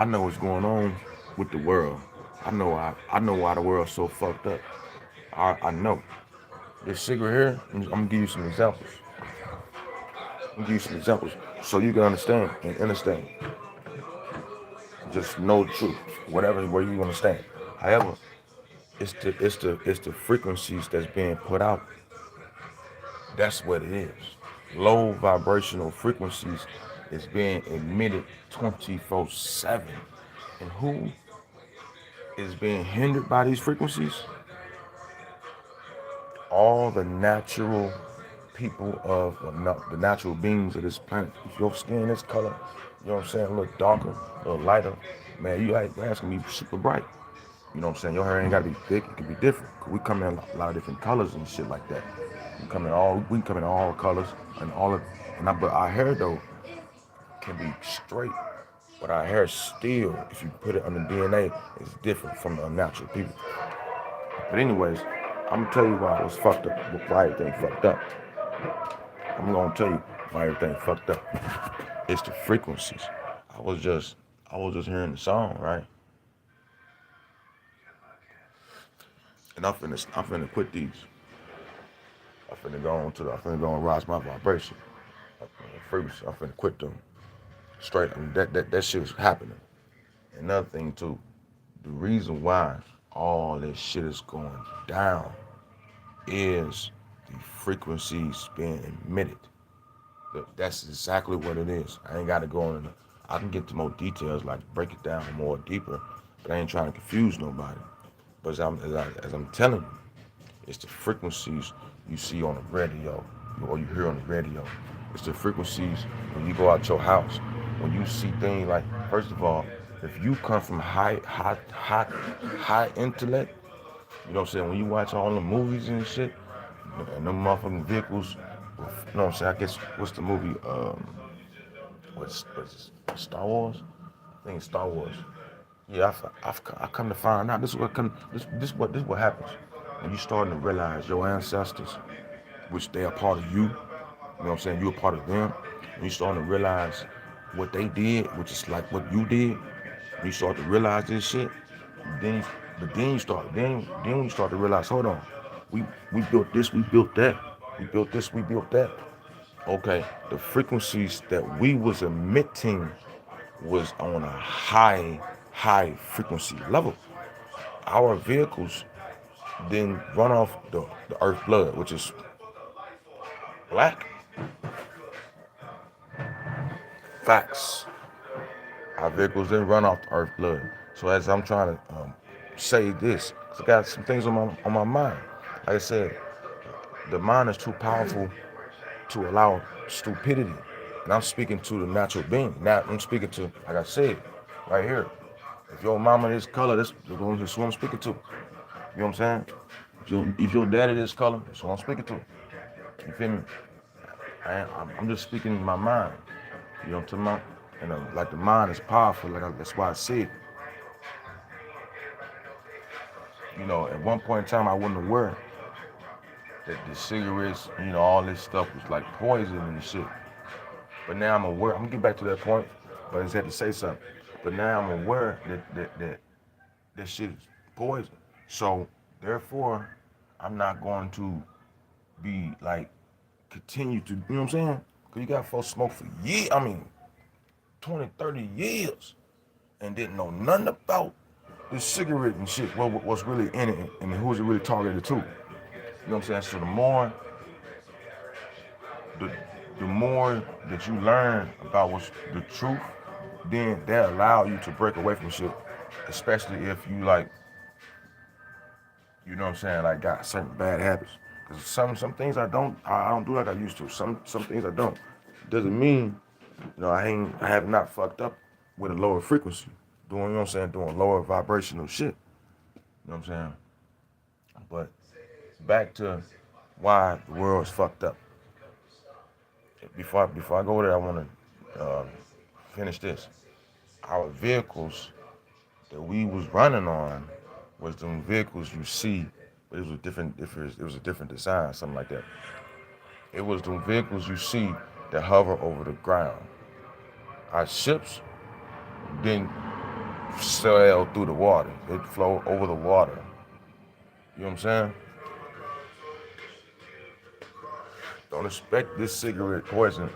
I know what's going on with the world. I know why the world's so fucked up. I know. This cigarette here, I'm gonna give you some examples. I'm gonna give you some examples so you can understand and understand. Just know the truth, whatever where you understand. However, it's the frequencies that's being put out. That's what it is. Low vibrational frequencies is being emitted 24/7. And who is being hindered by these frequencies? All the natural people of the natural beings of this planet. If your skin is color, you know what I'm saying, a little darker, a little lighter, man, you like that's gonna be super bright. You know what I'm saying? Your hair ain't gotta be thick, it can be different. We come in a lot of different colors and shit like that. We come in all colors and all of but our hair though can be straight. But our hair still, if you put it on the DNA, is different from the natural people. But anyways, I'm gonna tell you why it was fucked up, why everything fucked up. I'm gonna tell you why everything fucked up. It's the frequencies. I was just I was just hearing the song, right? And I'm finna quit these. I'm finna go and rise my vibration. Frequency. I'm finna quit them. Straight. I mean, that shit was happening. Another thing too, the reason why all this shit is going down is the frequencies being emitted. That's exactly what it is. I ain't got to go into. I can get to more details, like break it down more deeper, but I ain't trying to confuse nobody. But as I'm telling you, it's the frequencies you see on the radio or you hear on the radio. It's the frequencies when you go out your house, when you see things like, first of all, if you come from high intellect, you know what I'm saying? When you watch all the movies and shit, and them motherfucking vehicles, you know what I'm saying? I guess what's the movie? What's Star Wars? I think it's Star Wars. Yeah, I come to find out this what happens when you starting to realize your ancestors, which they are part of you. You know what I'm saying? You're a part of them. When you starting to realize what they did, which is like what you did. When you start to realize this shit, then but then you start then you start to realize, hold on, we we built this, we built that, we built this, we built that. Okay, the frequencies that we was emitting was on a high frequency level. Our vehicles then run off the earth blood, which is black. Facts. Our vehicles then run off the earth blood. So as I'm trying to say this, 'cause I got some things on my mind. Like I said, the mind is too powerful to allow stupidity. And I'm speaking to the natural being. Now I'm speaking to, like I said, right here. If your mama this color, this is who I'm speaking to. You know what I'm saying? If your daddy this color, that's who I'm speaking to. You feel me? I'm just speaking in my mind. You know what I'm talking about? And like the mind is powerful. That's why I said, at one point in time I wasn't aware that the cigarettes, all this stuff was like poison and shit. But now I'm aware. I'm gonna get back to that point, but I just had to say something. But now I'm aware that shit is poison. So therefore, I'm not going to be like continue to, you know what I'm saying? Cause you got folks smoke for years. I mean, 20, 30 years, and didn't know nothing about the cigarette and shit. What's really in it, and who's it really targeted to? You know what I'm saying? So the the more that you learn about what's the truth, then that allow you to break away from shit. Especially if you like, you know what I'm saying, like got certain bad habits. Cause some things I don't do like I used to. Some things I don't. Doesn't mean, I have not fucked up with a lower frequency. Doing, you know what I'm saying, doing lower vibrational shit. You know what I'm saying? But back to why the world is fucked up. Before I go there, I want to finish this. Our vehicles that we was running on was them vehicles you see, but it was a different, if it was a different design, something like that. It was them vehicles you see that hover over the ground. Our ships didn't. sail through the water. It flow over the water. You know what I'm saying? Don't expect this cigarette poison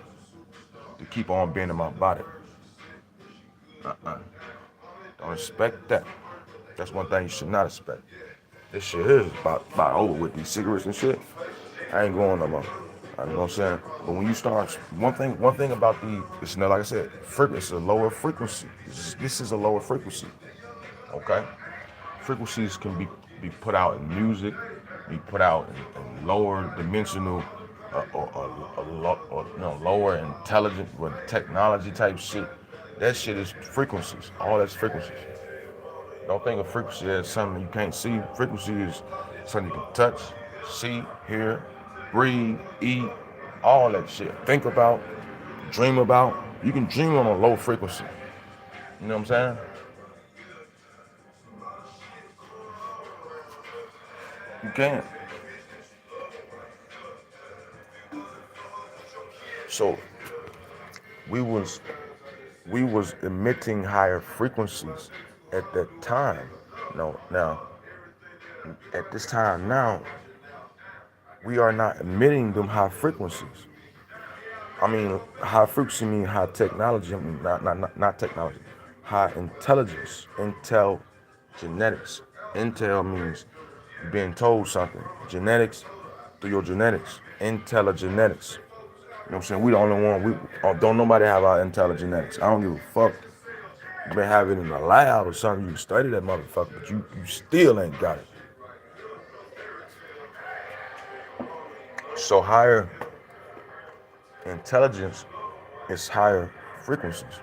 to keep on being in my body. Uh-uh. Don't expect that. That's one thing you should not expect. This shit is about over with. These cigarettes and shit, I ain't going no more. You know what I'm saying? But when you start, one thing about it's like I said, it's a lower frequency. This is a lower frequency. Okay? Frequencies can be put out in music, be put out in lower dimensional, or lower intelligent with technology type shit. That shit is frequencies. All that's frequencies. Don't think of frequency as something you can't see. Frequency is something you can touch, see, hear, breathe, eat, all that shit. Think about, dream about. You can dream on a low frequency. You know what I'm saying? You can. So we was emitting higher frequencies at that time. No, now at this time now, we are not emitting them high frequencies. I mean, high frequency means high technology. I mean, not technology. High intelligence. Intel genetics. Intel means being told something. Genetics, through your genetics. Intelligenetics. You know what I'm saying? We the only one. Don't nobody have our intelligenetics. I don't give a fuck. You may have it in the lab or something. You can study that motherfucker, but you still ain't got it. So higher intelligence is higher frequencies.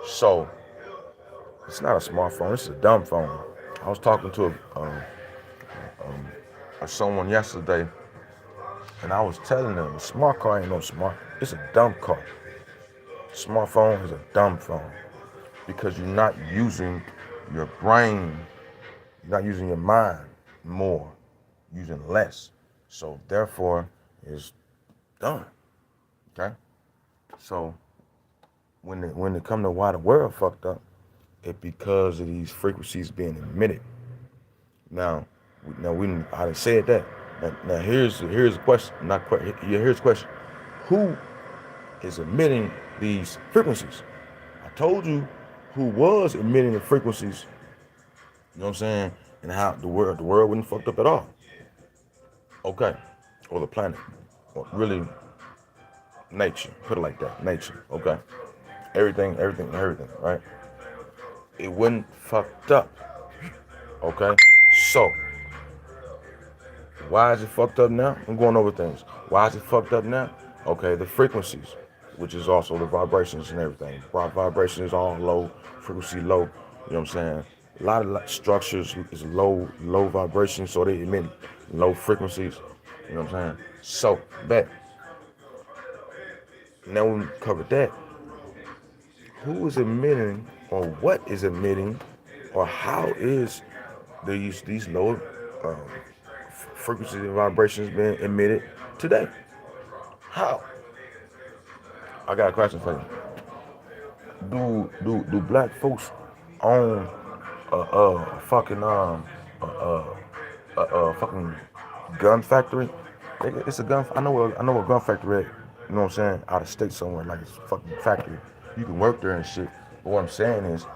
So it's not a smartphone. It's a dumb phone. I was talking to someone yesterday, and I was telling them a smart car ain't no smart. It's a dumb car. Smartphone is a dumb phone because you're not using your brain. You're not using your mind more. Using less. So therefore, it's done. Okay. So when it come to why the world fucked up, it because of these frequencies being emitted. Now I done said that. Now here's a question. Here's a question. Who is emitting these frequencies? I told you who was emitting the frequencies. You know what I'm saying? And how the world wasn't fucked up at all. Okay. Or the planet. Or really nature. Put it like that. Nature. Okay. Everything, right? It wasn't fucked up. Okay? So, why is it fucked up now? I'm going over things. Why is it fucked up now? Okay, the frequencies, which is also the vibrations and everything. Vibration is all low, frequency low. You know what I'm saying? A lot of structures is low vibration, so they emit low frequencies. You know what I'm saying? So, bet. Now we covered that. Who is emitting, or what is emitting, or how is these low frequencies and vibrations being emitted today? How? I got a question for you. Do black folks own fucking fucking gun factory? It's a gun. I know a gun factory. You know what I'm saying? Out of state somewhere, like it's a fucking factory. You can work there and shit. But what I'm saying is,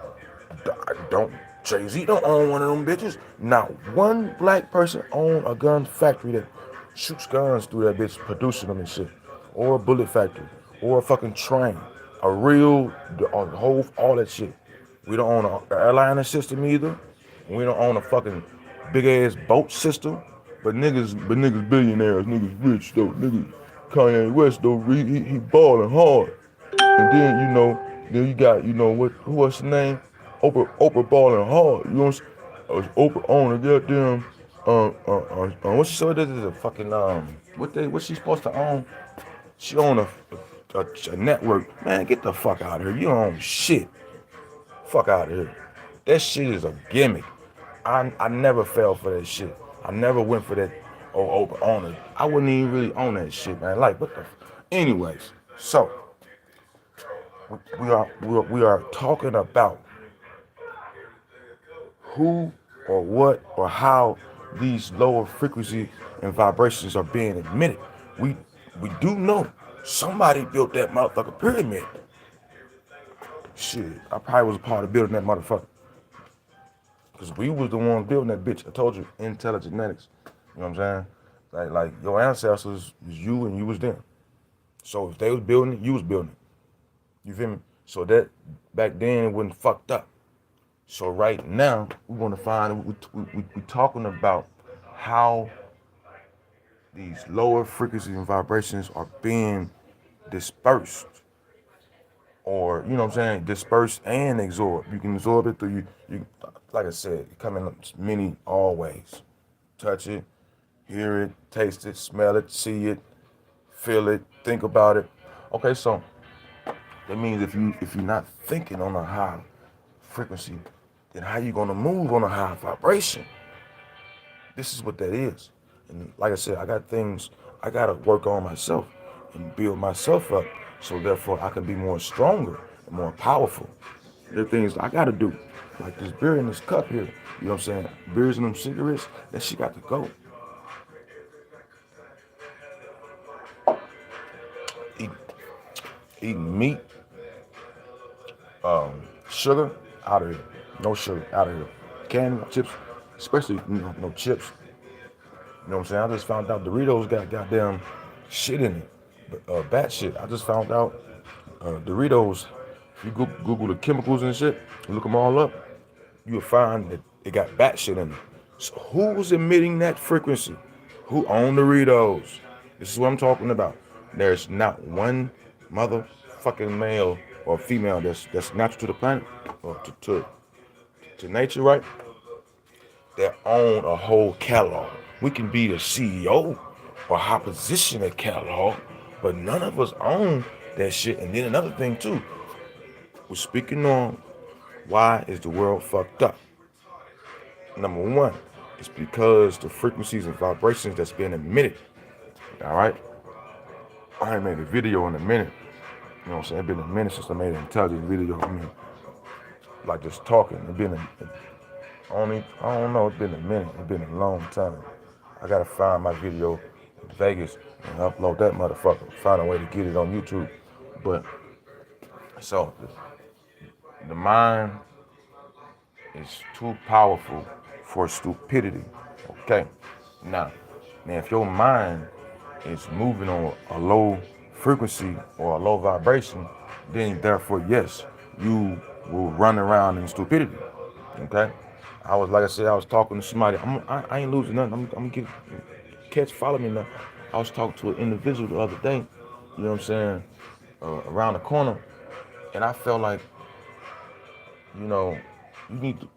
don't Jay-Z don't own one of them bitches. Not one black person own a gun factory that shoots guns through that bitch, producing them and shit, or a bullet factory, or a fucking train, a real, all that shit. We don't own an airliner system either. We don't own a fucking big ass boat system. But niggas billionaires, niggas rich though, niggas Kanye West though, he balling hard. And then you got, what's the name? Oprah balling hard. You know what I'm saying? Oprah on a goddamn, what she said, this is a fucking, what she supposed to own? She own a network. Man, get the fuck out of here. You don't own shit. Fuck out of here. That shit is a gimmick. I never fell for that shit. I never went for that, Oprah on it. I wouldn't even really own that shit, man. Like, what the, anyways, so, we are talking about who or what or how these lower frequencies and vibrations are being emitted. We we do know somebody built that motherfucker pyramid. Shit, I probably was a part of building that motherfucker. Because we was the ones building that bitch. I told you, intelligenetics. You know what I'm saying? Like your ancestors was you and you was them. So if they was building it, you was building it. You feel me? So that back then it wasn't fucked up. So right now we want to find we talking about how these lower frequencies and vibrations are being dispersed, or you know what I'm saying, dispersed and absorbed. You can absorb it through you like I said, it come in many all ways. Touch it, hear it, taste it, smell it, see it, feel it, think about it. Okay, so that means if you're not thinking on a high frequency, then how you gonna move on a high vibration? This is what that is. And like I said, I got things I gotta work on myself and build myself up so therefore I can be more stronger and more powerful. There are things I gotta do. Like this beer in this cup here. You know what I'm saying? Beers and them cigarettes, that shit got to go. Eat, eating meat, sugar, out of here. No sugar, out of here. Candy, chips, especially no chips. You know what I'm saying? I just found out Doritos got goddamn shit in it. Bat shit. I just found out Doritos, if you Google the chemicals and shit, look them all up, you'll find that it got bat shit in it. So who's emitting that frequency? Who owned Doritos? This is what I'm talking about. There's not one motherfucking male or female that's natural to the planet or to nature, right? That own a whole catalog. We can be the CEO or high position at catalog, but none of us own that shit. And then another thing too, we're speaking on why is the world fucked up. Number one, it's because the frequencies and vibrations that's being emitted. All right, I ain't made a video in a minute. You know what I'm saying? It's been a minute since I made an intelligent video. I mean, like just talking. It's been I don't know, it's been a minute. It's been a long time. I gotta find my video in Vegas and upload that motherfucker. Find a way to get it on YouTube. But so the mind is too powerful for stupidity. Okay. Now if your mind is moving on a low frequency or a low vibration, then therefore yes, you will run around in stupidity. Okay. Like I said, I was talking to somebody. I ain't losing nothing. I'm getting follow me now. I was talking to an individual the other day. You know what I'm saying? Around the corner, and I felt like, you know, you need to,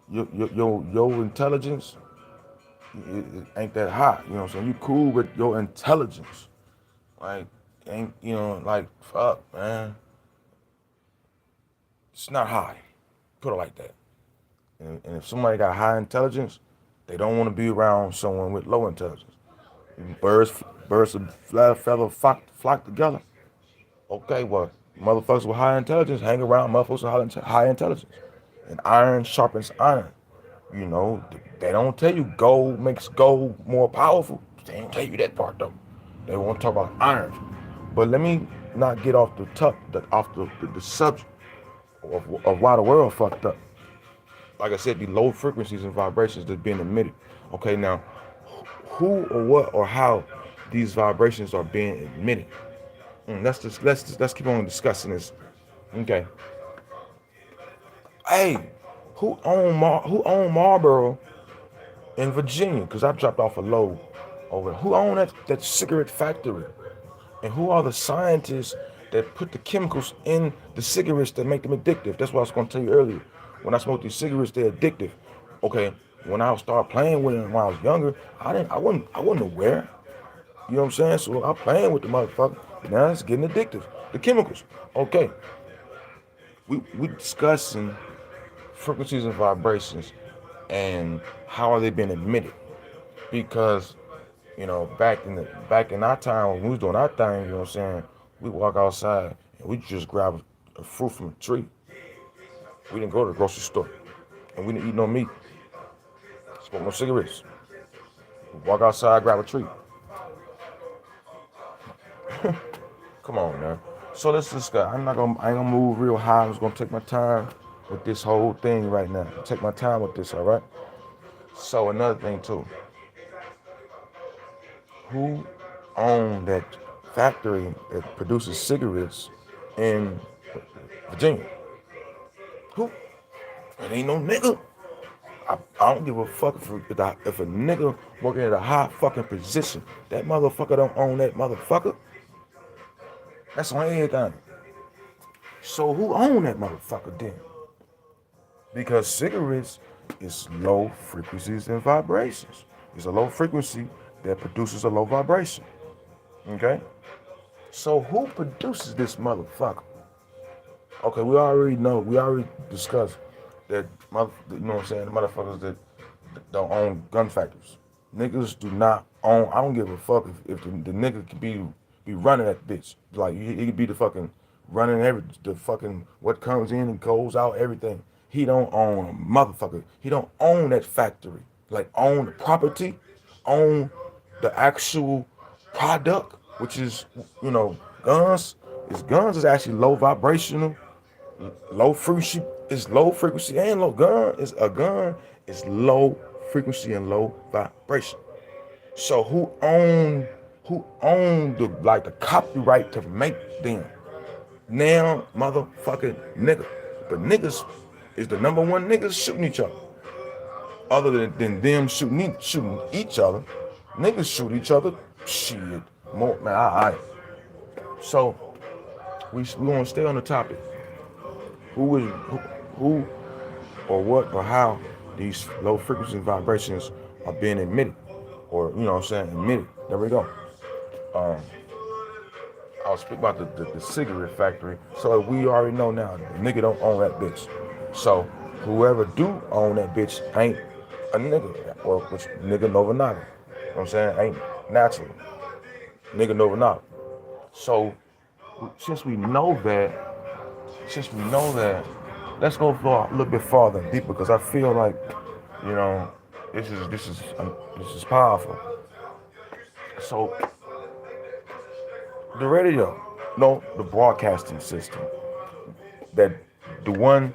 your intelligence. It ain't that high. You know what I'm saying? You cool with your intelligence, like ain't like fuck, man. It's not high. Put it like that. And if somebody got high intelligence, they don't want to be around someone with low intelligence. Birds of feather flock together. Okay, well, motherfuckers with high intelligence hang around motherfuckers with high intelligence. And iron sharpens iron. You know, they don't tell you gold makes gold more powerful. They don't tell you that part though. They want to talk about iron. But let me not get off the subject of why the world fucked up. Like I said, the low frequencies and vibrations that's being emitted. Okay, now who or what or how these vibrations are being emitted? Let's keep on discussing this. Okay. Hey, who owned Marlboro in Virginia? Because I dropped off a load over there. Who owned that cigarette factory? And who are the scientists that put the chemicals in the cigarettes that make them addictive? That's what I was going to tell you earlier. When I smoked these cigarettes, they're addictive. Okay, when I started playing with them when I was younger, I wasn't aware. You know what I'm saying? So I'm playing with the motherfucker. Now it's getting addictive. The chemicals. Okay, we discussing frequencies and vibrations and how are they being emitted? Because back in our time when we was doing our thing, you know what I'm saying, we walk outside and we just grab a fruit from a tree. We didn't go to the grocery store and we didn't eat no meat. Smoke no cigarettes. Walk outside, grab a treat. Come on, man. So let's discuss. I ain't gonna move real high. I'm just gonna take my time with this whole thing right now. Take my time with this, all right? So another thing too. Who owned that factory that produces cigarettes in Virginia? Who? It ain't no nigga. I don't give a fuck if a nigga working at a high fucking position. That motherfucker don't own that motherfucker. That's on everything. So who own that motherfucker then? Because cigarettes is low frequencies and vibrations. It's a low frequency that produces a low vibration. Okay? So who produces this motherfucker? Okay, we already discussed that, you know what I'm saying, the motherfuckers that don't own gun factories. Niggas do not own, I don't give a fuck if the nigga could be running that bitch. Like, he could be the fucking running the fucking, what comes in and goes out, everything. He don't own a motherfucker. He don't own that factory. Like, own the property, own the actual product, which is, guns. Guns is actually low vibrational, low frequency. It's low frequency and low gun. Is a gun is low frequency and low vibration. So who own the copyright to make them? Now motherfucking nigga. But niggas is the number one niggas shooting each other. Other than them shooting each other, niggas shoot each other. Shit, more man. I. So we want to stay on the topic. Who or what or how these low frequency vibrations are being emitted, or emitted. There we go. I'll speak about the cigarette factory. So we already know now the nigga don't own that bitch. So whoever do own that bitch ain't a nigga, or which nigga Nova Naga. You know what I'm saying? Ain't natural. Nigga Nova Naga. So since we know that, let's go for a little bit farther and deeper, because I feel like, this is powerful. So the radio, no, the broadcasting system, that the one,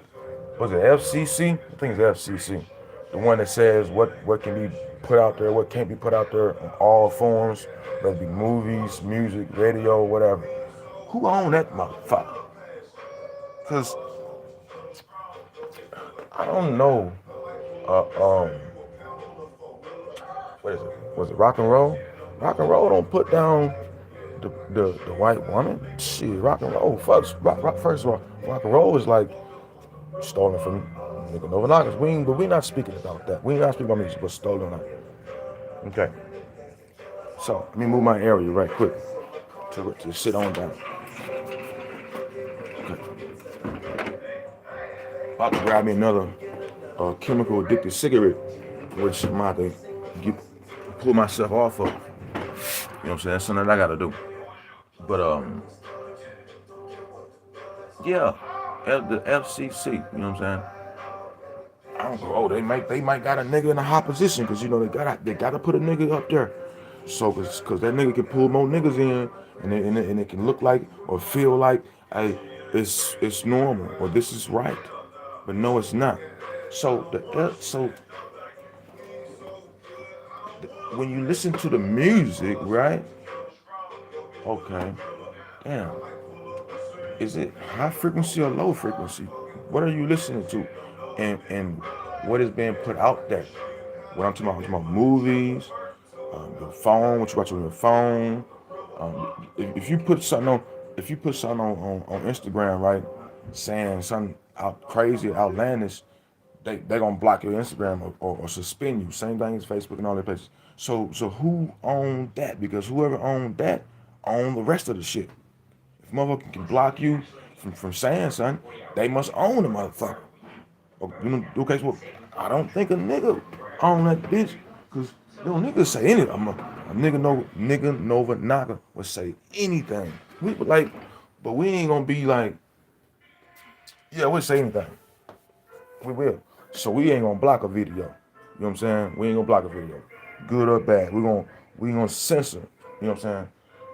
was it FCC? I think it's FCC. The one that says what can be put out there, what can't be put out there in all forms, whether it be movies, music, radio, whatever. Who own that motherfucker? Because I don't know. What is it? Was it rock and roll? Rock and roll don't put down the white woman. Shit, rock and roll. First of all, rock and roll is like stolen from nigga Nova Nagas. But we not speaking about that. We not speaking about music, but stolen. Okay. So let me move my area right quick to sit on down. Okay. About to grab me another chemical addicted cigarette, which I'm about to pull myself off of. You know what I'm saying? That's something that I gotta do. But yeah, the FCC. You know what I'm saying? I don't know. Oh, they might got a nigga in a high position, because they gotta put a nigga up there. So because that nigga can pull more niggas in, and it can look like or feel like, hey, it's normal, or this is right, but no, it's not. So when you listen to the music, right? Okay, damn. Is it high frequency or low frequency? What are you listening to, and what is being put out there? What I'm talking about movies, your phone, what you watch on your phone. If you put something on Instagram, right, saying something crazy, outlandish, they gonna block your Instagram or suspend you. Same thing as Facebook and all that places. So who owned that? Because whoever owned that owned the rest of the shit. If motherfucker can block you from saying something, they must own the motherfucker. Okay, so I don't think a nigga own that bitch, because niggas say anything. A nigga Nova Naga would say anything. But we ain't gonna be like, yeah, we'll say anything. We will. So we ain't gonna block a video. You know what I'm saying? We ain't gonna block a video, good or bad. We gonna censor. You know what I'm saying?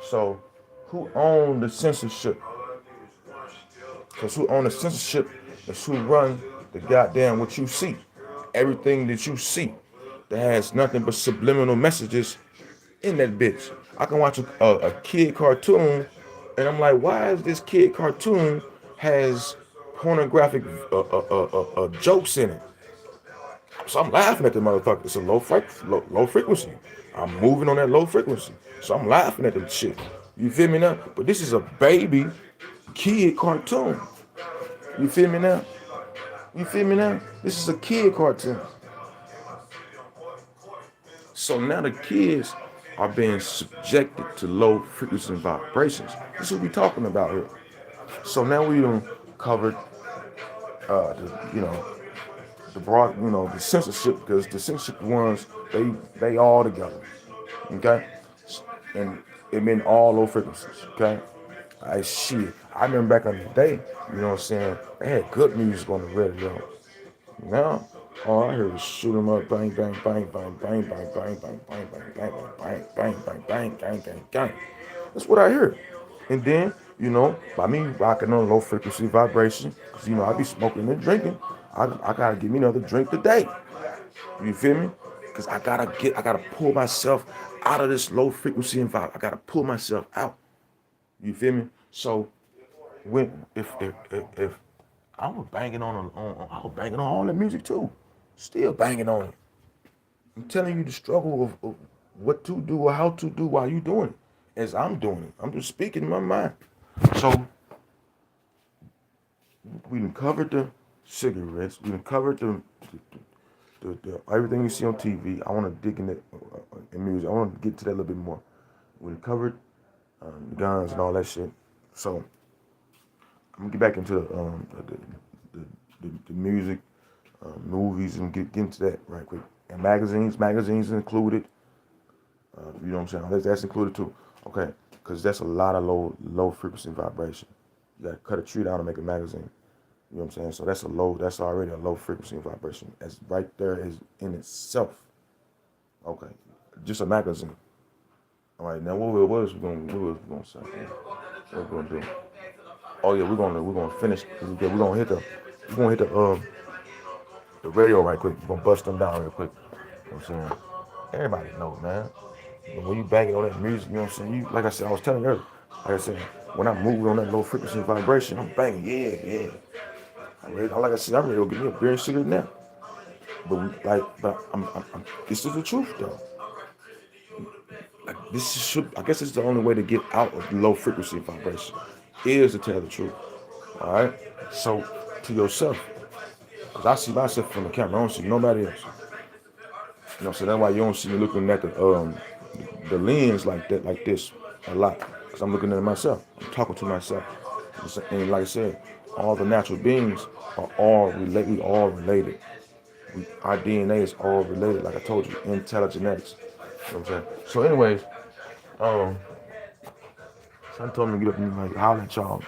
So, who own the censorship? Because who own the censorship is who run the goddamn what you see. Everything that you see that has nothing but subliminal messages in that bitch. I can watch a kid cartoon and I'm like, why is this kid cartoon has pornographic jokes in it? So I'm laughing at the motherfucker. It's a low frequency. I'm moving on that low frequency. So I'm laughing at the shit. You feel me now? But this is a baby kid cartoon. You feel me now? You feel me now? This is a kid cartoon. So now the kids are being subjected to low frequency vibrations. This is what we're talking about here. So now we done covered, you know, the broad, the censorship, because the censorship ones, they all together, okay? And it meant all low frequencies, okay? I remember back in the day, you know what I'm saying, they had good music on the radio. Now, all I heard was shoot 'em up, bang, bang, bang, bang, bang, bang, bang, bang, bang, bang, bang, bang, bang, bang, bang, bang, bang, bang. That's what I heard. And then, by me rocking on low frequency vibration, because I be smoking and drinking, I gotta give me another drink today. You feel me? Because I gotta pull myself out of this low frequency environment. I gotta pull myself out. You feel me? So when if I was banging I was banging on all that music too. Still banging on it. I'm telling you the struggle of what to do or how to do while you doing it. As I'm doing it. I'm just speaking in my mind. So we done covered the cigarettes. We done covered the everything you see on TV. I want to dig in that in music. I want to get to that a little bit more. We done covered guns and all that shit. So I'm gonna get back into the music, movies, and get into that right quick. And magazines included. You know what I'm saying? That's included too. Okay, because that's a lot of low frequency vibration. You gotta cut a tree down to make a magazine. You know what I'm saying? So that's already a low frequency vibration. That's right there is in itself. Okay, just a magazine. All right, now what was we gonna say? What we gonna do? Oh yeah, we're gonna finish. We're gonna hit the radio right quick. We're gonna bust them down real quick. You know what I'm saying? Everybody knows, man. When you banging on that music, you know what I'm saying? Like I said, I was telling you earlier. Like I said, when I'm moving on that low frequency vibration, I'm banging. Yeah. Like I said, I'm ready to go get me a beer and cigarette now. But this is the truth though. Like I guess this is the only way to get out of low frequency vibration is to tell the truth. All right. So to yourself, because I see myself from the camera, I don't see nobody else. So that's why you don't see me looking at the lens like that, like this, a lot. Because I'm looking at myself. I'm talking to myself. And like I said, all the natural beings are all related. We all related. Our DNA is all related. Like I told you, intelligenetics. You know what I'm saying? So, anyways, son told me to get up and like holler at y'all.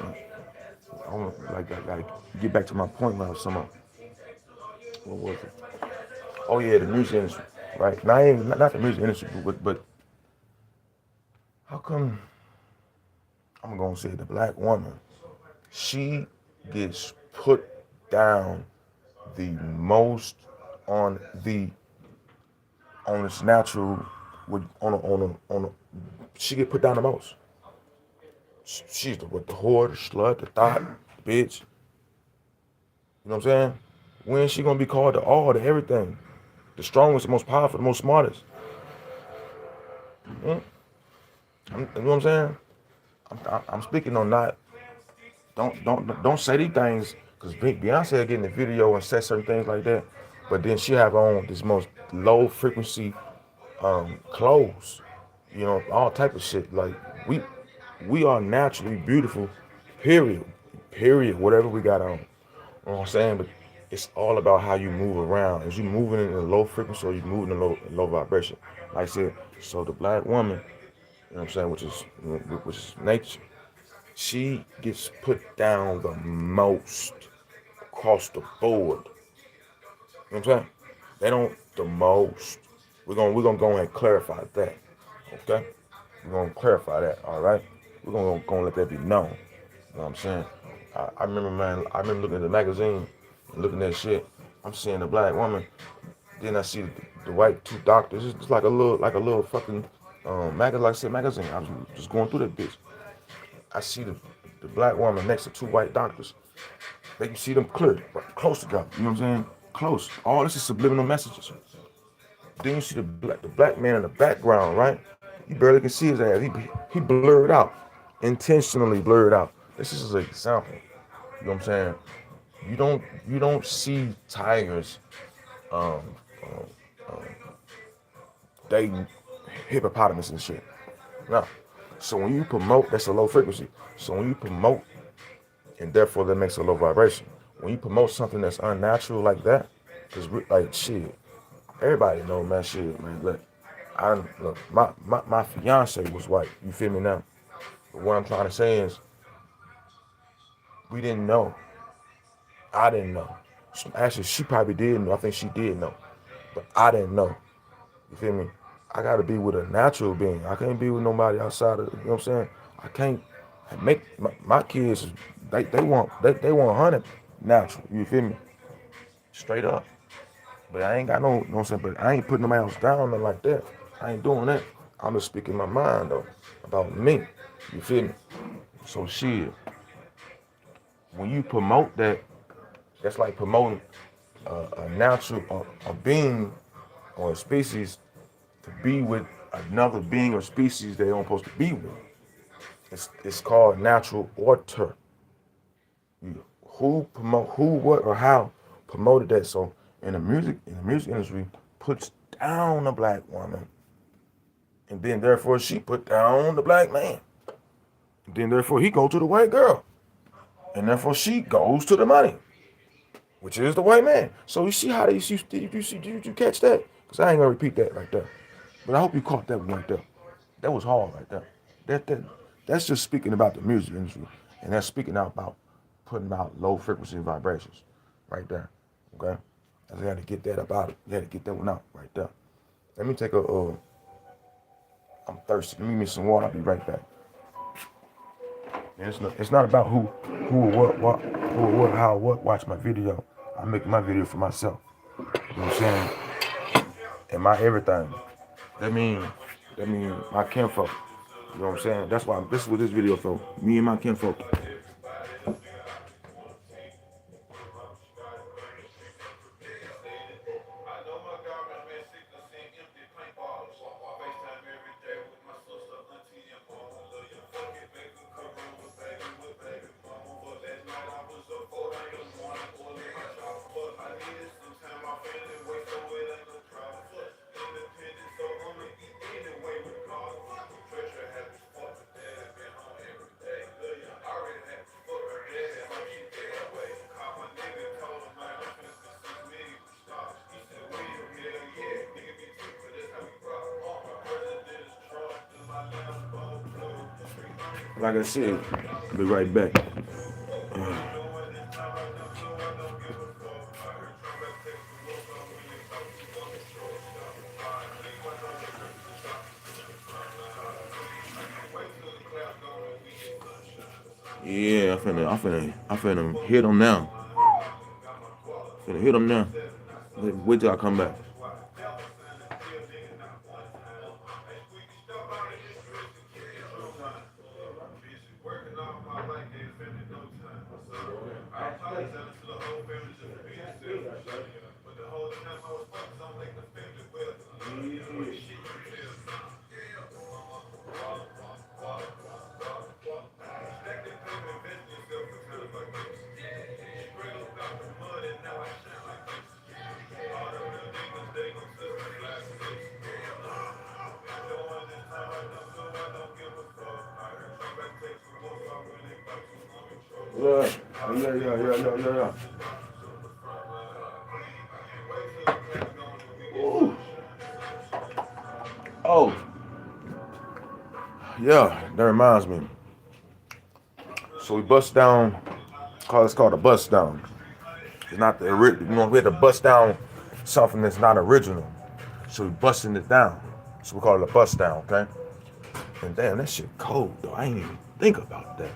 I gotta get back to my point now. What was it? Oh yeah, the music industry, right? Now, I ain't not the music industry, but how come I'm gonna say the black woman? She gets put down the most on this natural she get put down the most. She's the whore, the slut, the thought, the bitch. You know what I'm saying? When is she gonna be called the all, the everything? The strongest, the most powerful, the most smartest. You know what I'm saying? I'm speaking on not. Don't say these things because Beyonce will get in the video and say certain things like that, but then she have on this most low frequency clothes, all type of shit. Like we are naturally beautiful, period. Whatever we got on, you know what I'm saying? But it's all about how you move around. Is you moving in a low frequency or you moving in low vibration? Like I said, so the black woman, you know what I'm saying, which is nature. She gets put down the most across the board. You know what I'm saying? They don't the most. We're gonna go ahead and clarify that. Okay? We're gonna clarify that, all right? We're gonna let that be known. You know what I'm saying? I remember, man. I remember looking at the magazine, and looking at shit. I'm seeing a black woman. Then I see the white two doctors. It's like a little fucking magazine. Like I said, magazine. I was just going through that bitch. I see the black woman next to two white doctors. They can see them clear, right, close together. You know what I'm saying? Close. All this is subliminal messages. Then you see the black man in the background, right? You barely can see his ass. He blurred out, intentionally blurred out. This is an example. You know what I'm saying? You don't see tigers um, um, um, dating hippopotamus and shit. No. So when you promote, that's a low frequency. So when you promote, and therefore that makes a low vibration. When you promote something that's unnatural like that, because like shit, everybody know, man, shit, man. Look, my fiance was white. You feel me now? But what I'm trying to say is, we didn't know. I didn't know. Actually, she probably did know. I think she did know, but I didn't know. You feel me? I gotta be with a natural being. I can't be with nobody outside of. You know what I'm saying? I can't make my kids. They want 100 natural. You feel me? Straight up. But I ain't got no. You know what I'm saying? But I ain't putting nobody else down nothing like that. I ain't doing that. I'm just speaking my mind though about me. You feel me? So shit. When you promote that, that's like promoting a natural a being or a species to be with another being or species they aren't supposed to be with. It's called natural order. Who, what, or how promoted that? So in the music industry, puts down the black woman, and then therefore she put down the black man. Then therefore he go to the white girl, and therefore she goes to the money, which is the white man. So you see how they see? Did you catch that? Because I ain't gonna repeat that right there. But I hope you caught that one right there. That was hard right there. That's just speaking about the music industry, and that's speaking out about putting out low frequency vibrations, right there. Okay, I just had to get that about it. You had to get that one out right there. Let me take a. I'm thirsty. Let me get me some water. I'll be right back. And it's not about who or who or what, how or what watch my video. I'm making my video for myself. You know what I'm saying? And my everything. That mean my kinfolk. You know what I'm saying? That's why this is what this video for. Me and my kinfolk. Like I said, I'll be right back. Yeah, I'm finna hit them now. Finna hit them now. Wait till I come back. Yeah, yeah. Ooh. Oh, yeah, that reminds me. So we bust down. It's called a bust down. It's not the we had to bust down something that's not original. So we busting it down. So we call it a bust down, okay? And damn, that shit cold though. I ain't even think about that.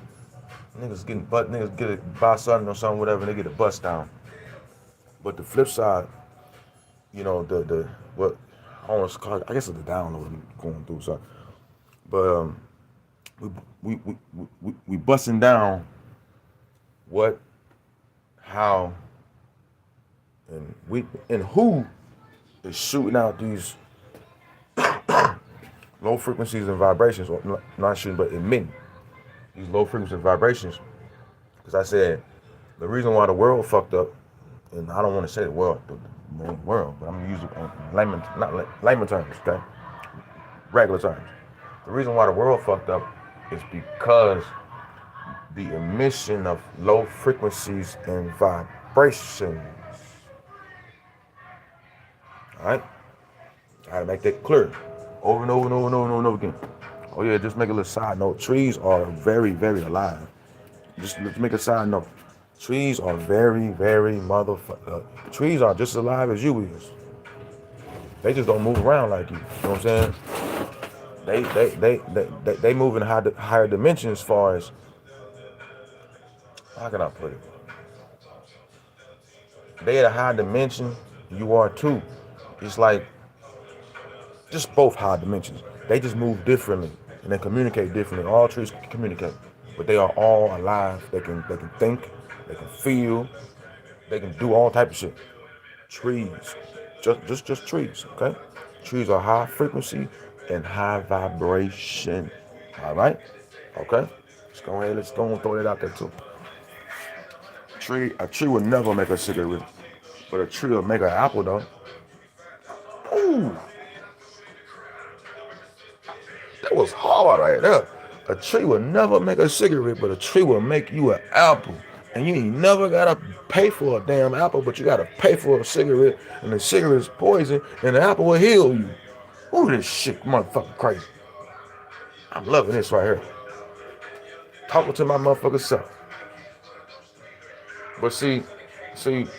Niggas get it buy something or something, whatever, and they get a bust down. But the flip side, the what I don't know, it's called, I guess it's the download going through something. But we busting down what, how, and who is shooting out these low frequencies and vibrations, or not shooting, but emitting these low frequency vibrations. Because I said the reason why the world fucked up, and I don't want to say the world, the main world, but I'm gonna use it on layman terms, okay? Regular terms. The reason why the world fucked up is because the emission of low frequencies and vibrations. All right? I gotta make that clear over and over and over and over and over again. Oh yeah, just make a little side note. Trees are very, very alive. Just let's make a side note. Trees are very, very trees are just as alive as you is. They just don't move around like you. You know what I'm saying? They move in higher dimensions as far as, how can I put it? They at a high dimension, you are too. It's like just both high dimensions. They just move differently and they communicate differently. All trees can communicate, but they are all alive. They can think, they can feel, they can do all type of shit. Trees, just trees, okay? Trees are high frequency and high vibration. All right, okay. Let's go and throw that out there too. A tree will never make a cigarette, but a tree will make an apple though. Ooh, that was hard right there. A tree will never make a cigarette, but a tree will make you an apple. And you ain't never gotta pay for a damn apple, but you gotta pay for a cigarette, and the cigarette is poison, and the apple will heal you. Ooh, this shit motherfucking crazy. I'm loving this right here. Talking to my motherfucking self. But see,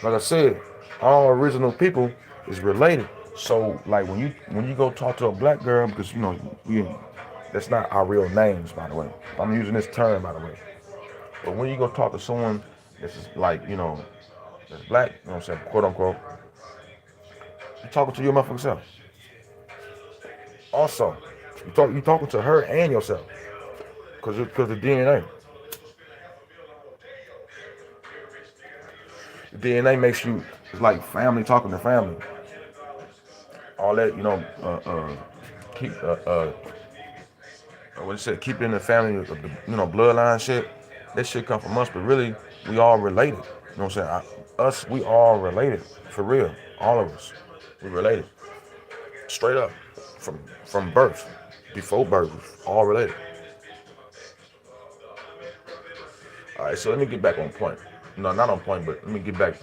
like I said, all original people is related. So like when you go talk to a black girl, because that's not our real names, by the way. I'm using this term, by the way. But when you go talk to someone that's like, that's black, you know what I'm saying, quote unquote, you're talking to your motherfucking self. Also, you're talking to her and yourself. Because the DNA. The DNA makes you, it's like family talking to family. All that, keep, what it said, keep in the family of the, bloodline shit. That shit come from us, but really, we all related. You know what I'm saying? We all related. For real. All of us. We related. Straight up. From birth. Before birth. All related. Alright, so let me get back on point. No, not on point, but let me get back.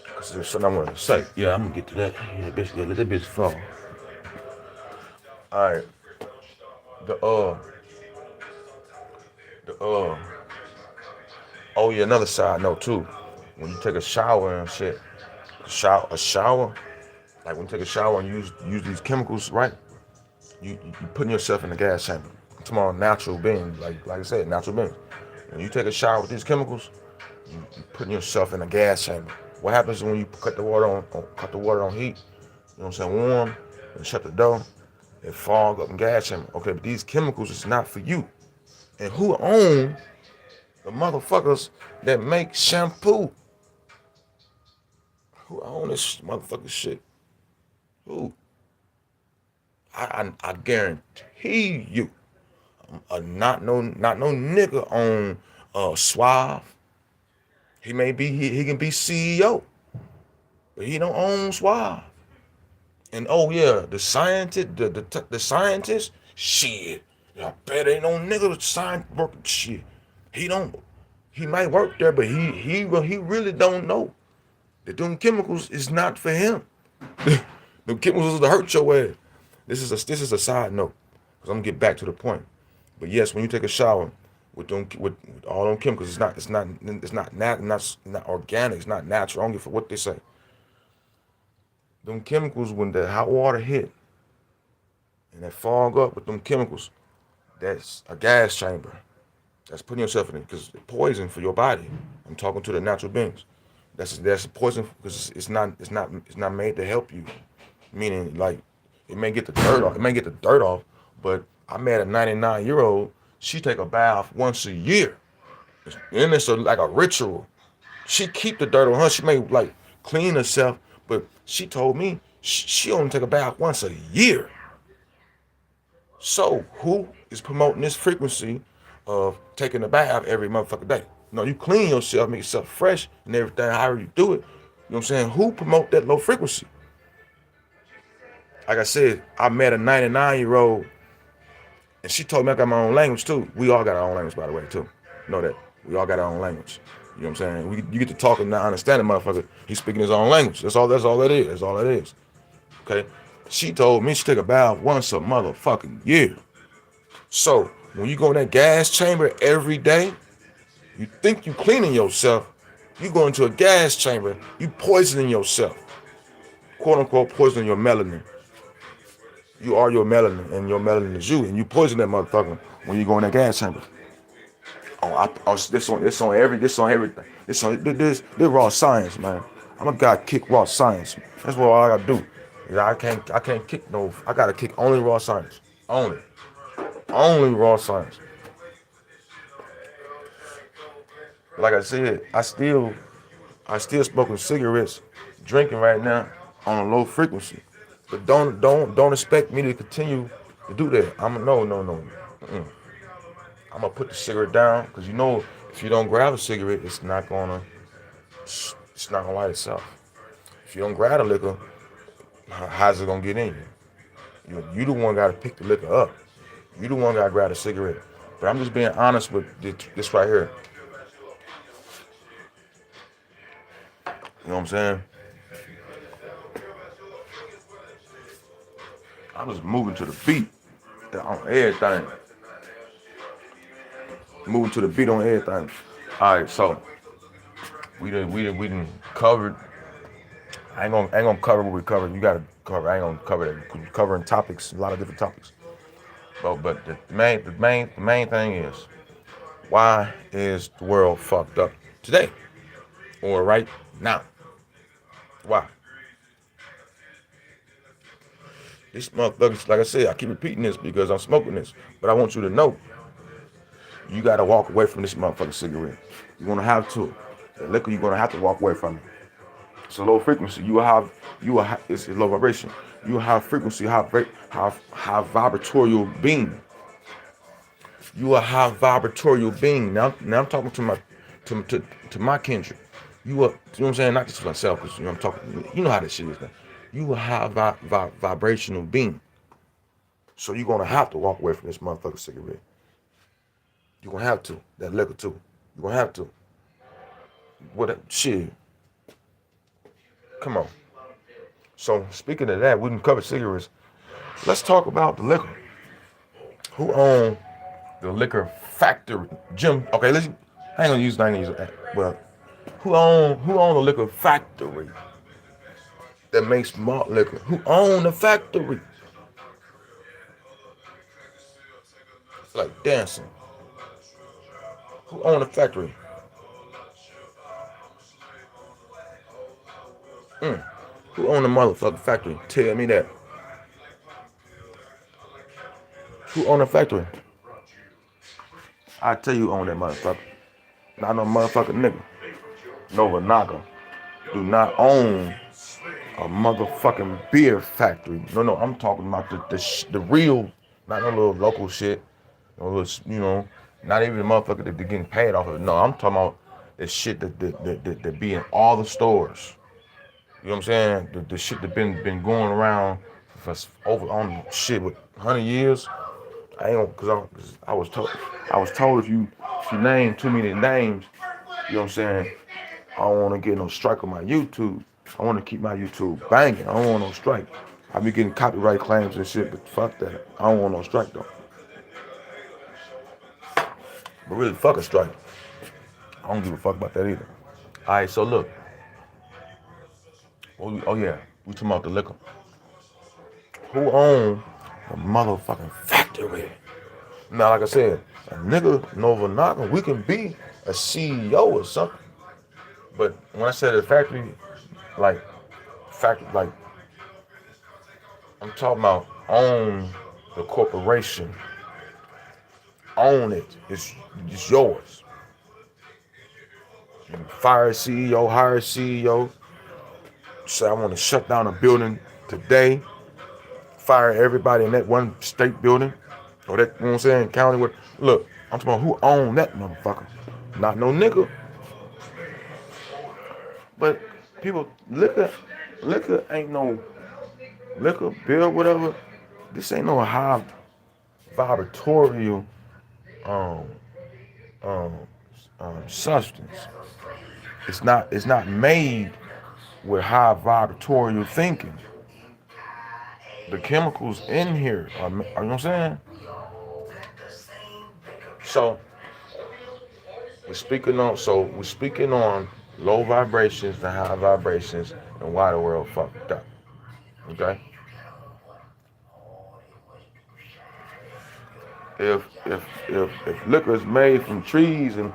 Because there's something I want to say. Yeah, I'm going to get to that. Yeah, bitch, let that bitch fall. Alright. Oh yeah, another side note too. When you take a shower and shit, a shower, like when you take a shower and use these chemicals, right? You putting yourself in the gas chamber. I'm talking about natural beings, like I said, natural beings. When you take a shower with these chemicals, you putting yourself in a gas chamber. What happens when you cut the water on heat? You know what I'm saying? Warm, and shut the door, it fog up in gas chamber. Okay, but these chemicals is not for you. And who own the motherfuckers that make shampoo? Who own this motherfucking shit? Who? I guarantee you, not no nigga on Suave. He may be he can be CEO, but he don't own Suave. And oh yeah, the scientist, shit. I bet ain't no nigga with science working shit. He might work there, but he really don't know that them chemicals is not for him. Them chemicals is to hurt your ass. This is a side note, cause I'm gonna get back to the point. But yes, when you take a shower with all them chemicals, it's not organic, it's not natural. I don't give a fuck what they say. Them chemicals, when the hot water hit and that fog up with them chemicals, that's a gas chamber. That's putting yourself in it because it's poison for your body. I'm talking to the natural beings. That's poison because it's not made to help you. Meaning like it may get the dirt off. It may get the dirt off, but I met a 99-year-old. She take a bath once a year, and it's like a ritual. She keep the dirt on her. She may like clean herself, but she told me she only take a bath once a year. So who is promoting this frequency of taking a bath every motherfucking day? No, you clean yourself, make yourself fresh and everything, however you do it. You know what I'm saying? Who promote that low frequency? Like I said, I met a 99-year-old and she told me I got my own language too. We all got our own language, by the way, too. Know that. We all got our own language. You know what I'm saying? You get to talk and not understand the motherfucker. He's speaking his own language. That's all that is. That's all that is. Okay? She told me she take a bath once a motherfucking year. So when you go in that gas chamber every day, you think you cleaning yourself, you go into a gas chamber, you poisoning yourself. Quote unquote poisoning your melanin. You are your melanin and your melanin is you. And you poison that motherfucker when you go in that gas chamber. This on everything. This raw science, man. I'm a guy kick raw science. That's what all I gotta do. I can't kick no. I gotta kick only raw science. Only raw science. Like I said, I still smoking cigarettes, drinking right now on a low frequency. But don't expect me to continue to do that. No. I'm gonna put the cigarette down because if you don't grab a cigarette, it's not gonna light itself. If you don't grab the liquor, how's it gonna get in you? You the one gotta pick the liquor up. You the one gotta grab the cigarette. But I'm just being honest with this right here. You know what I'm saying? I was moving to the beat on everything. Moving to the beat on everything. All right, so we didn't covered. I ain't gonna cover what we covered. You gotta cover. I ain't gonna cover that. We're covering topics, a lot of different topics. But the main thing is, why is the world fucked up today or right now? Why? This motherfuckers, like I said, I keep repeating this because I'm smoking this. But I want you to know, you gotta walk away from this motherfucking cigarette. You're gonna have to. The liquor, you're gonna have to walk away from it. It's a low frequency. It's a low vibration. You have frequency, high vibratorial being. You a high vibratorial being. Now I'm talking to my kindred. You know what I'm saying? Not just for myself, because I'm talking. You know how this shit is, man. You a high vibrational being. So you're gonna have to walk away from this motherfucking cigarette. You're gonna have to. That liquor too. You're gonna have to. What shit? Come on. So speaking of that, we didn't cover cigarettes. Let's talk about the liquor. Who owned the liquor factory? Jim. Okay, listen. I ain't gonna use that. Well, who owned the liquor factory that makes malt liquor? Who owned the factory? It's like dancing. Who owned the factory? Who owned the motherfucking factory? Tell me that. Who owned the factory? I tell you who owned that motherfucker. Not no motherfucking nigga. No Vanaga. Do not own a motherfucking beer factory. No, I'm talking about the real, not no little local shit. No little, not even the motherfucker that they're getting paid off of it. No, I'm talking about the shit that be in all the stores. You know what I'm saying? The shit that been going around for over on shit with 100 years. I ain't gonna, cause I was told if you name too many names, you know what I'm saying? I don't want to get no strike on my YouTube. I want to keep my YouTube banging. I don't want no strike. I be getting copyright claims and shit, but fuck that. I don't want no strike though. But really, fuck a strike. I don't give a fuck about that either. All right, so look, Oh yeah, we talking about the liquor. Who owned the motherfucking factory? Now, like I said, a nigga Nova Naga, we can be a CEO or something. But when I said the factory, like like I'm talking about own the corporation, own it. It's yours. You fire a CEO, hire a CEO. Say I want to shut down a building today. Fire everybody in that one state building, or that, you know what I'm saying, county. Look, I'm talking about who owned that motherfucker. Not no nigga. But people, liquor ain't no liquor, beer, whatever. This ain't no high vibratorial um, um, substance. It's not made with high vibratorial thinking. The chemicals in here are, you know what I'm saying? So we're speaking on low vibrations and high vibrations and why the world fucked up. Okay? If liquor is made from trees and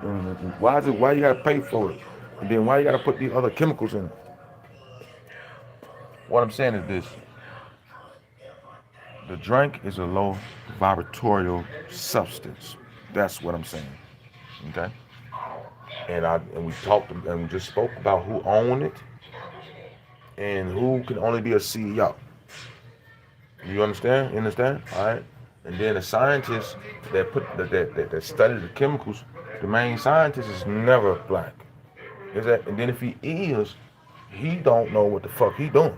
why you gotta pay for it? And then why you gotta put these other chemicals in it? What I'm saying is this: the drink is a low vibratorial substance. That's what I'm saying. Okay? And we talked and we just spoke about who owned it and who can only be a CEO. You understand? You understand? All right. And then the scientists that study the chemicals, the main scientist is never black. Is that? And then if he is, he don't know what the fuck he doing.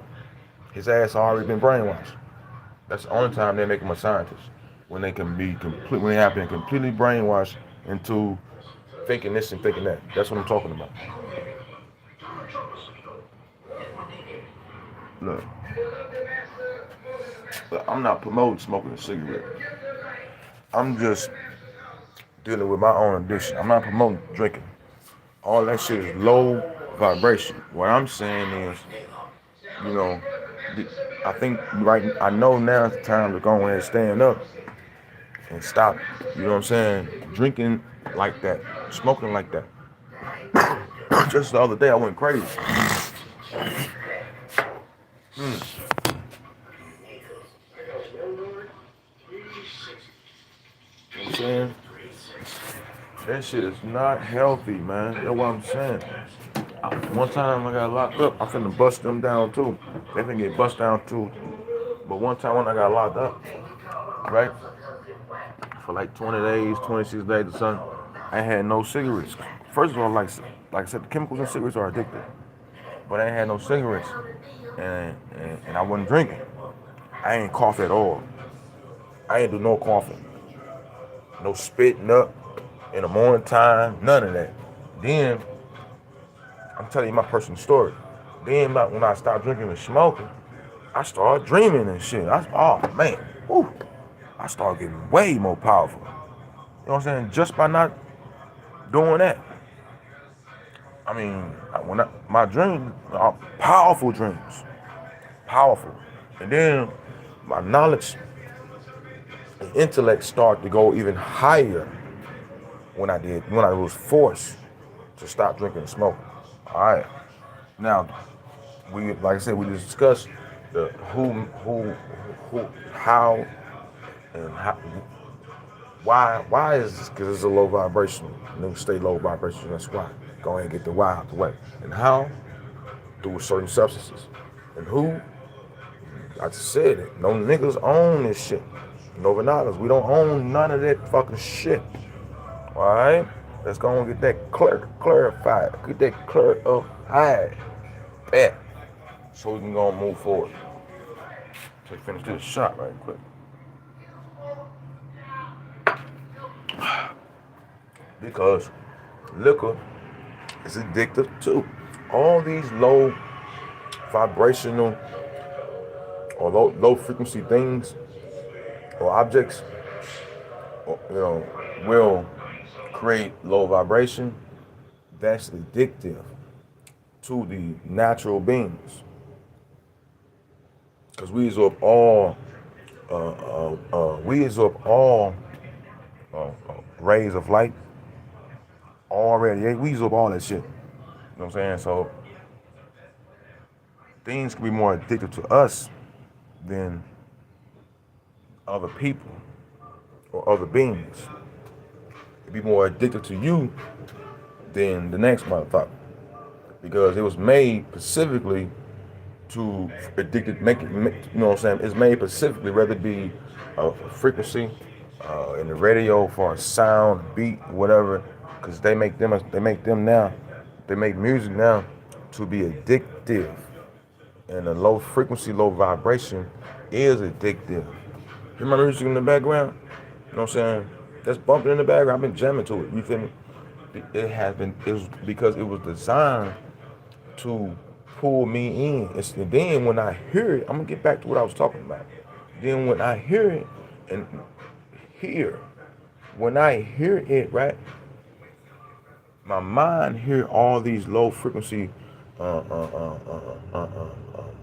His ass already been brainwashed. That's the only time they make him a scientist, when they can be complete, when they have been completely brainwashed into thinking this and thinking that. That's what I'm talking about. Look, I'm not promoting smoking a cigarette. I'm just dealing with my own addiction. I'm not promoting drinking. All that shit is low vibration. What I'm saying is, you know, I think right. I know now's the time to go ahead and stand up and stop. You know what I'm saying? Drinking like that, smoking like that. Just the other day, I went crazy. You know what I'm saying? That shit is not healthy, man. That's what I'm saying. One time I got locked up, I finna bust them down too. They finna get bust down too. But one time when I got locked up, right, for like 20 days, 26 days or something, I had no cigarettes. First of all, like I said, the chemicals in cigarettes are addictive. But I ain't had no cigarettes. And I wasn't drinking. I ain't cough at all. I ain't do no coughing. No spitting up in the morning time, none of that. Then, I'm telling you my personal story. Then when I stopped drinking and smoking, I started dreaming and shit. Oh man, whew, I started getting way more powerful. You know what I'm saying? Just by not doing that. I mean, my dreams are powerful dreams. Powerful. And then my knowledge and intellect started to go even higher when I was forced to stop drinking and smoking. All right. Now, like I said, we just discussed the who, how, and how, why is this? Because it's a low vibration. Niggas stay low vibration. That's why. Go ahead and get the why out the way. And how? Through certain substances. And who? I just said it. No niggas own this shit. No Venadas. We don't own none of that fucking shit. Alright? Let's go and get that clarified. Get that clarified. Bet. So we can go and move forward. So finish this shot right quick. Because liquor is addictive too. All these low vibrational or low frequency things or objects, will create low vibration. That's addictive to the natural beings. because we absorb all rays of light, all radiation. We absorb all that shit. You know what I'm saying? So things can be more addictive to us than other people or other beings. It'd be more addictive to you than the next motherfucker because it was made specifically to addicted, make it, you know what I'm saying? It's made specifically, whether it be a frequency in the radio for a sound, beat, whatever, because they make they make music now to be addictive, and the low frequency, low vibration is addictive. Hear my music in the background? You know what I'm saying? That's bumping in the background. I've been jamming to it. You feel me? It was because it was designed to pull me in. And then when I hear it, I'm gonna get back to what I was talking about. Then when I hear it and hear, when I hear it, right, my mind hear all these low frequency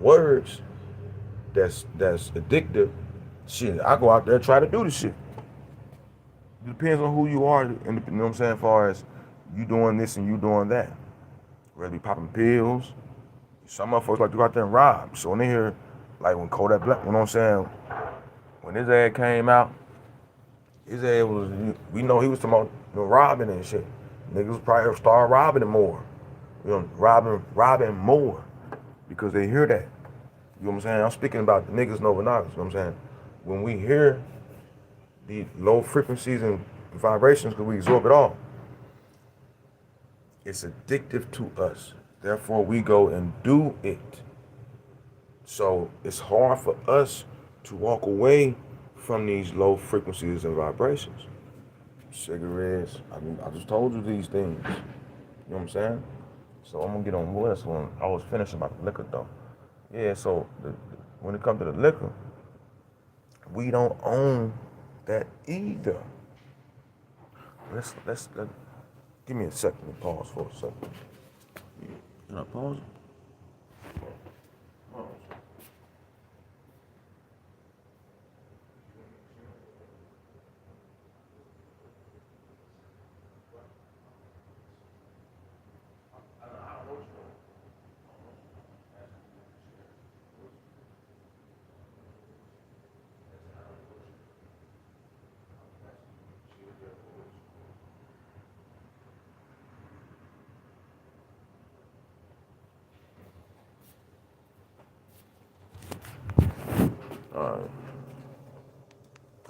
words that's addictive. Shit, I go out there and try to do the shit. It depends on who you are, and you know what I'm saying, as far as you doing this and you doing that. Whether be popping pills, some motherfuckers like to go out there and rob. So when they hear, like when Kodak Black, you know what I'm saying, when his ad came out, his ad was, we know he was talking about, robbing and shit. Niggas probably start robbing him more. Robbing more because they hear that. You know what I'm saying? I'm speaking about the niggas and overnights, you know what I'm saying? When we hear the low frequencies and vibrations, because we absorb it all, it's addictive to us. Therefore, we go and do it. So it's hard for us to walk away from these low frequencies and vibrations. Cigarettes, I just told you these things. You know what I'm saying? So I'm gonna get on this one. I was finishing about the liquor though. Yeah, so when it comes to the liquor, we don't own that either. Let's give me a second to pause for a second. Can I pause?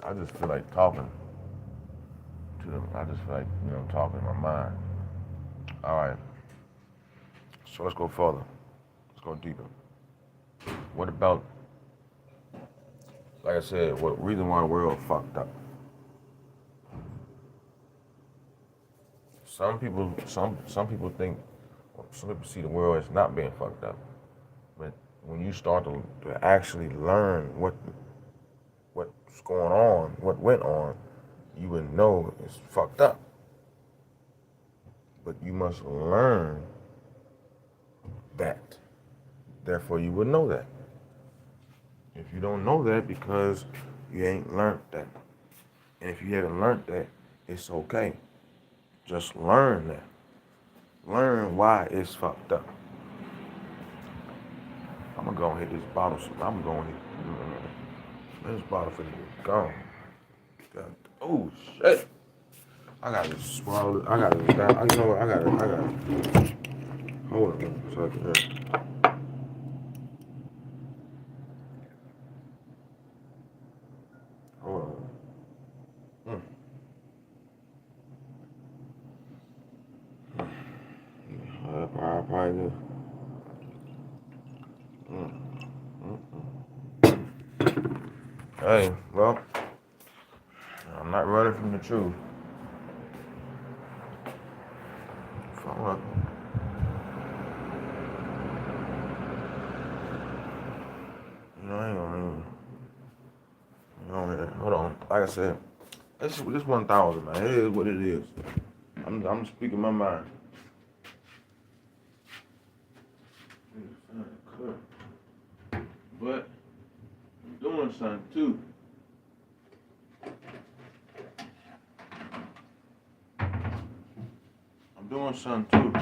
I just feel like talking to them. I just feel like, talking in my mind. All right. So let's go further. Let's go deeper. What about, like I said, what reason why the world fucked up? Some people think, some people see the world as not being fucked up. But when you start to actually learn what's going on, what went on, you would know it's fucked up. But you must learn that. Therefore, you would know that. If you don't know that, because you ain't learned that. And if you haven't learned that, it's okay. Just learn that. Learn why it's fucked up. I'm gonna go and hit this bottle. I'm going to hit this bottle for you. Gone. Oh shit! I gotta swallow it. I gotta. You know what? I gotta. Hold on a second here. Hold on. I probably do. Hey, well, I'm not running from the truth. Follow up. I ain't gonna hold on. Like I said, this 1,000, man. It is what it is. I'm speaking my mind. But doing something too. I'm doing something too.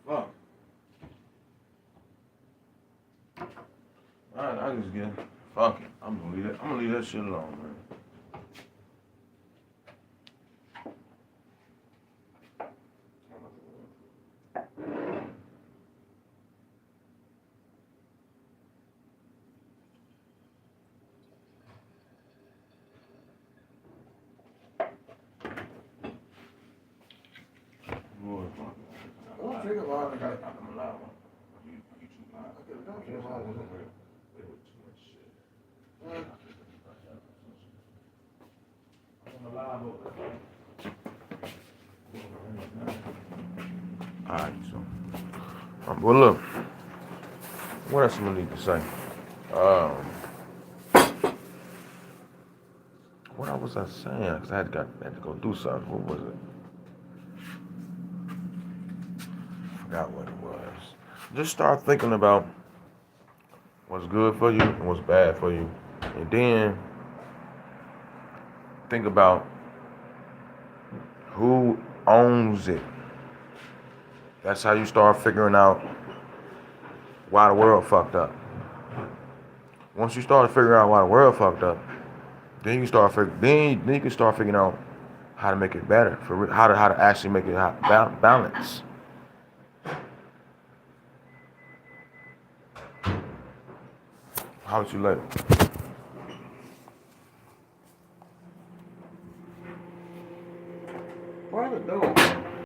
Fuck. I just get fuck it. I'm gonna leave that shit alone, man. Don't drink a lot of that. I'm allowed one. You too loud. Don't drink a lot of that. Alright, so. Well, look. What else am I need to say? What was I saying? Because I had to go do something. What was it? Forgot what it was. Just start thinking about what's good for you and what's bad for you. And then think about who owns it. That's how you start figuring out why the world fucked up. Once you start figuring out why the world fucked up, then you can start figuring out how to make it better, how to actually make it balance. How would you let it? Why the door?